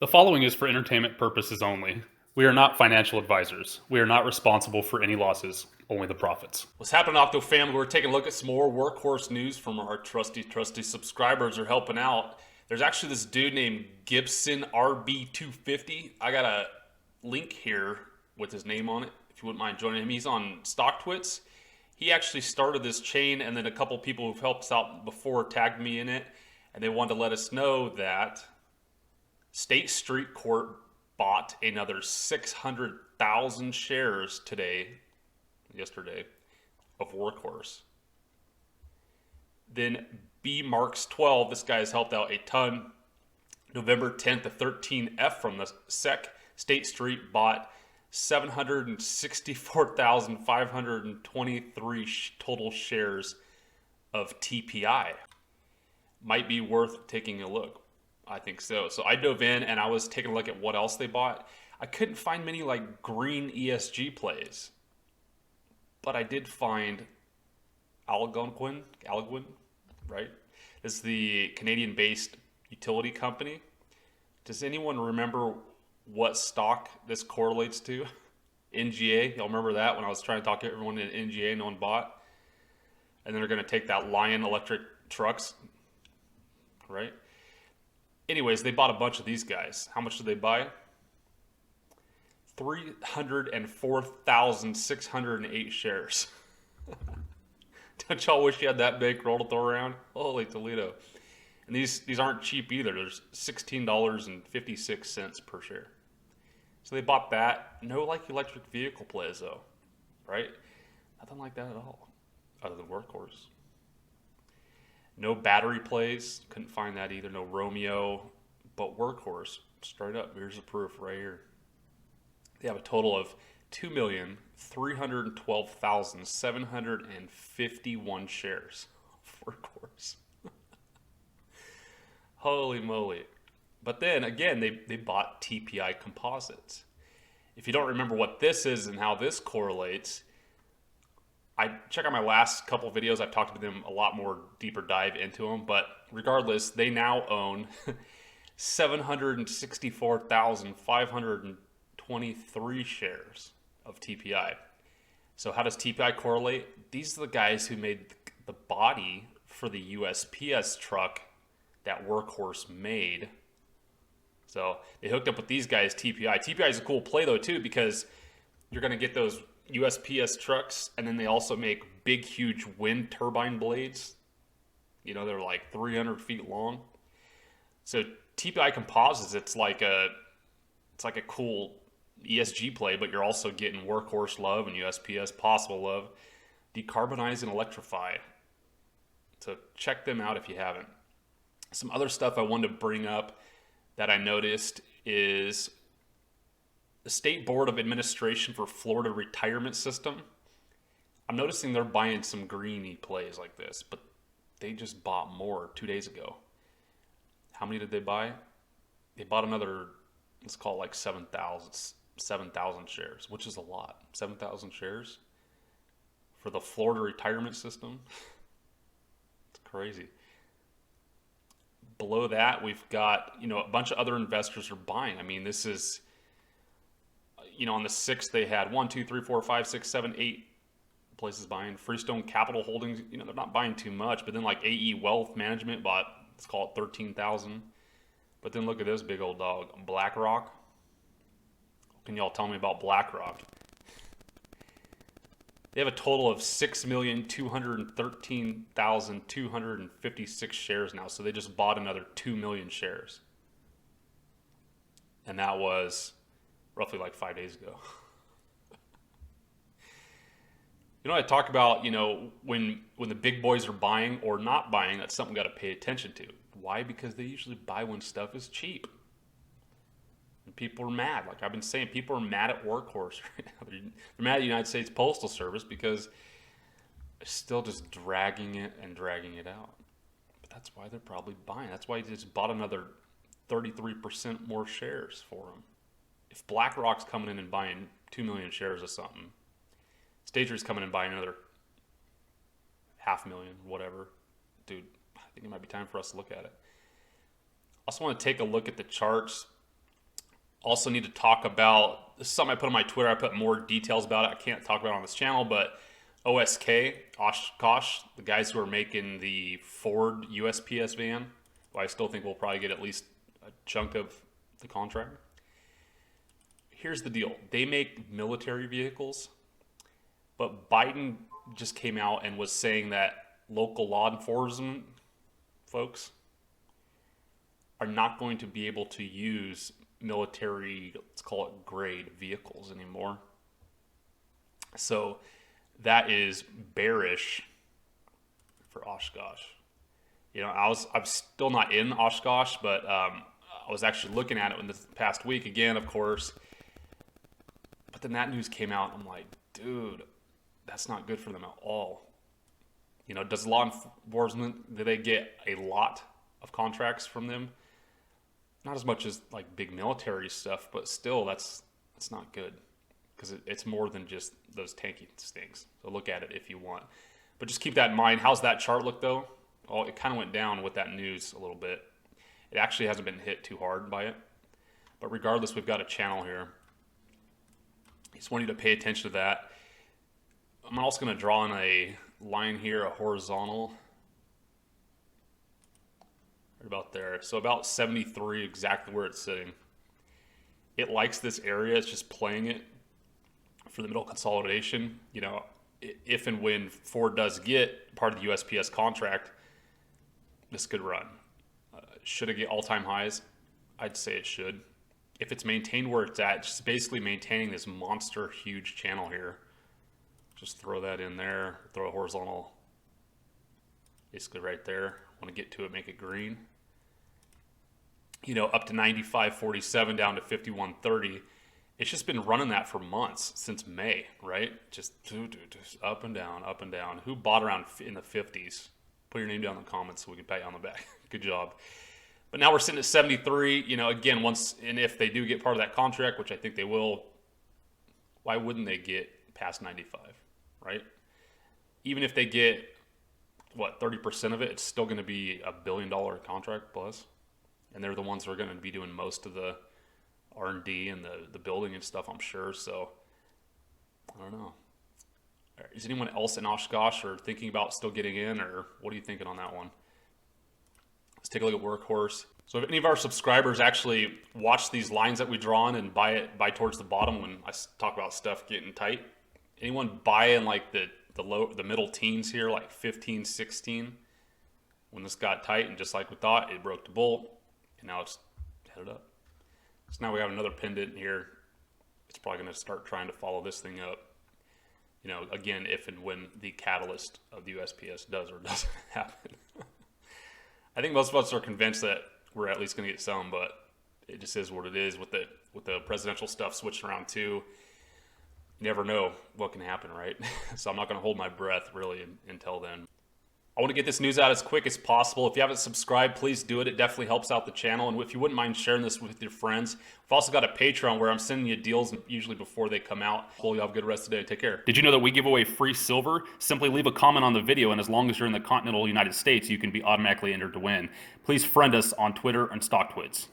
The following is for entertainment purposes only. We are not financial advisors. We are not responsible for any losses, only the profits. What's happening, Octo family? We're taking a look at some more WorkHorse news from our trusty subscribers who are helping out. There's actually this dude named Gibson RB250. I got a link here with his name on it, if you wouldn't mind joining him. He's on StockTwits. He actually started this chain, and then a couple people who've helped us out before tagged me in it, and they wanted to let us know that State Street Court bought another 600,000 shares yesterday, of WorkHorse. Then B Marks 12, this guy has helped out a ton. November 10th to 13F from the SEC. State Street bought 764,523 total shares of TPI. Might be worth taking a look. I think so. So I dove in and I was taking a look at what else they bought. I couldn't find many like green ESG plays, but I did find Algonquin, right? It's the Canadian-based utility company. Does anyone remember what stock this correlates to? NGA. Y'all remember that when I was trying to talk to everyone in NGA, no one bought? And then they're going to take that Lion electric trucks, right? Anyways, they bought a bunch of these guys. How much did they buy? 304,608 shares. Don't y'all wish you had that big roll to throw around? Holy Toledo. And these aren't cheap either. There's $16.56 per share. So they bought that. No like electric vehicle plays though, right? Nothing like that at all, other than WorkHorse. No battery plays, couldn't find that either. No Romeo, but WorkHorse, straight up. Here's the proof right here. They have a total of 2,312,751 shares of WorkHorse. Holy moly. But then again, they bought TPI Composites. If you don't remember what this is and how this correlates, I check out my last couple videos. I've talked to them a lot more deeper dive into them, but regardless, they now own 764,523 shares of TPI. So how does TPI correlate? These are the guys who made the body for the USPS truck that WorkHorse made. So they hooked up with these guys, TPI. TPI is a cool play though too, because you're going to get those USPS trucks, and then they also make big, huge wind turbine blades. You know, they're like 300 feet long. So TPI Composites, it's like a cool ESG play, but you're also getting WorkHorse love and USPS possible love. Decarbonize and electrify. So check them out if you haven't. Some other stuff I wanted to bring up that I noticed is the State Board of Administration for Florida Retirement System. I'm noticing they're buying some greeny plays like this, but they just bought more 2 days ago. How many did they buy? They bought another, let's call it like 7,000 shares, which is a lot. 7,000 shares for the Florida retirement system. It's crazy. Below that, we've got, a bunch of other investors are buying. I mean, this is, on the 6th, they had 1, 2, 3, 4, 5, 6, 7, 8 places buying. Freestone Capital Holdings, they're not buying too much, but then like AE Wealth Management bought, let's call it 13,000. But then look at this big old dog, BlackRock. What can y'all tell me about BlackRock? They have a total of 6,213,256 shares now, so they just bought another 2 million shares. And that was roughly like 5 days ago. I talk about, when the big boys are buying or not buying, that's something we got to pay attention to. Why? Because they usually buy when stuff is cheap. And people are mad. Like I've been saying, people are mad at WorkHorse right now. They're mad at the United States Postal Service because they're still just dragging it out. But that's why they're probably buying. That's why they just bought another 33% more shares for them. If BlackRock's coming in and buying 2 million shares of something, State Street's coming in and buying another 500,000, whatever. Dude, I think it might be time for us to look at it. Also want to take a look at the charts Also need to talk about, this is something I put on my Twitter. I put more details about it. I can't talk about it on this channel, but OSK, Oshkosh, the guys who are making the Ford USPS van, who I still think will probably get at least a chunk of the contract. Here's the deal. They make military vehicles, but Biden just came out and was saying that local law enforcement folks are not going to be able to use military, let's call it grade vehicles anymore. So that is bearish for Oshkosh. You know, I'm still not in Oshkosh, but I was actually looking at it in this past week again, of course. But then that news came out, and I'm like, dude, that's not good for them at all. You know, does law enforcement, do they get a lot of contracts from them? Not as much as like big military stuff, but still, that's not good, because it's more than just those tanky things. So look at it if you want, but just keep that in mind. How's that chart look though? Oh, it kind of went down with that news a little bit. It actually hasn't been hit too hard by it, but regardless, we've got a channel here. I just want you to pay attention to that. I'm also going to draw in a line here, a horizontal. Right about there. So about 73, exactly where it's sitting. It likes this area. It's just playing it for the middle consolidation. You know, if and when Ford does get part of the USPS contract, this could run. Should it get all-time highs? I'd say it should. If it's maintained where it's at, just basically maintaining this monster huge channel here. Just throw that in there, throw a horizontal basically right there. Want to get to it, make it green. You know, up to 95.47 down to 51.30. It's just been running that for months, since May, right? Just up and down, up and down. Who bought around in the 50s? Put your name down in the comments so we can pat you on the back. Good job. But now we're sitting at 73. You know, again, once and if they do get part of that contract, which I think they will, why wouldn't they get past 95, right? Even if they get, what, 30% of it, it's still going to be $1 billion contract plus. And they're the ones who are going to be doing most of the R&D and the building and stuff, I'm sure. So, I don't know. Is anyone else in Oshkosh or thinking about still getting in, or what are you thinking on that one? Let's take a look at WorkHorse. So if any of our subscribers actually watch these lines that we draw on and buy towards the bottom when I talk about stuff getting tight, anyone buy in like the middle teens here, like 15, 16, when this got tight, and just like we thought, it broke the bull, and now it's headed up. So now we have another pendant here. It's probably going to start trying to follow this thing up. You know, again, if and when the catalyst of the USPS does or doesn't happen. I think most of us are convinced that we're at least going to get some, but it just is what it is with the presidential stuff switching around too. You never know what can happen, right? So I'm not going to hold my breath really until then. I want to get this news out as quick as possible. If you haven't subscribed, please do it. It definitely helps out the channel. And if you wouldn't mind sharing this with your friends, we've also got a Patreon where I'm sending you deals usually before they come out. Well, you have a good rest of the day. Take care. Did you know that we give away free silver? Simply leave a comment on the video, and as long as you're in the continental United States, you can be automatically entered to win. Please friend us on Twitter and StockTwits.